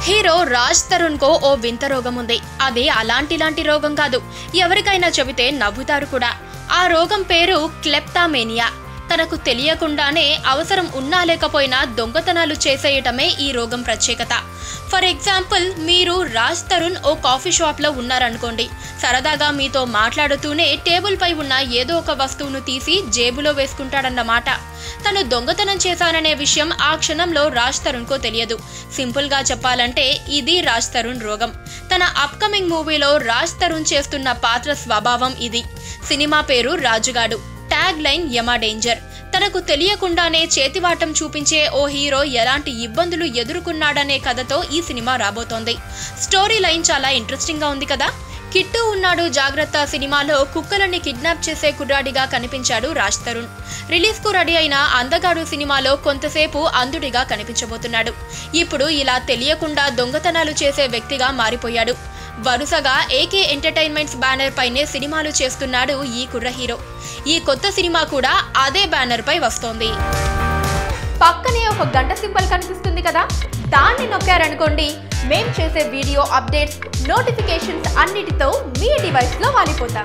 Hero Raj Tarun కో ఓ వింత రోగం ఉంది. అది అలాంటి రోగం కాదు. ఎవరికైనా చెబితే నవ్వుతారు కూడా. ఆ రోగం పేరు క్లెప్టామేనియా. తనకు తెలియకుండానే అవసరం ఉన్నా లేకపోయినా దొంగతనాలు చేసేయటమే ఈ రోగం ప్రత్యేకత. ఫర్ ఎగ్జాంపుల్, మీరు రాజ్ తరుణ్ ఓ కాఫీ షాప్లో ఉన్నారనుకోండి. సరదాగా మీతో మాట్లాడుతూనే టేబుల్ పై ఉన్న ఏదో ఒక వస్తువును తీసి జేబులో వేసుకుంటాడన్నమాట. తను దొంగతనం చేశాననే విషయం ఆ క్షణంలో రాజ్ తరుణ్కో తెలియదు. సింపుల్గా చెప్పాలంటే ఇది రాజ్ తరుణ్ రోగం. తన అప్కమింగ్ మూవీలో రాజ్ తరుణ్ చేస్తున్న పాత్ర స్వభావం ఇది. సినిమా పేరు రాజుగాడు. ట్యాగ్ లైన్ యమ డేంజర్. తనకు తెలియకుండానే చేతివాటం చూపించే ఓ హీరో ఎలాంటి ఇబ్బందులు ఎదుర్కొన్నాడనే కథతో ఈ సినిమా రాబోతోంది. స్టోరీ లైన్ చాలా ఇంట్రెస్టింగ్ గా ఉంది కదా. కిట్టు ఉన్నాడు జాగ్రత్త సినిమాలో కుక్కలని కిడ్నాప్ చేసే కుర్రాడిగా కనిపించాడు రాజ్ తరుణ్. రిలీజ్ కు రెడీ అయిన అందగాడు సినిమాలో కొంతసేపు అంధుడిగా కనిపించబోతున్నాడు. ఇప్పుడు ఇలా తెలియకుండా దొంగతనాలు చేసే వ్యక్తిగా మారిపోయాడు. వరుసగా ఏకే ఎంటర్టైన్మెంట్స్ బ్యానర్ పైనే సినిమాలు చేస్తున్నాడు ఈ కుర్ర హీరో. ఈ కొత్త సినిమా కూడా అదే బ్యానర్ పై వస్తోంది. పక్కనే ఒక గంట సింబల్ కనిపిస్తుంది కదా, దాన్ని నొక్కారనుకోండి, మేం చేసే వీడియో అప్డేట్స్, నోటిఫికేషన్స్ అన్నిటితో మీ డివైస్లో వాలిపోతాం.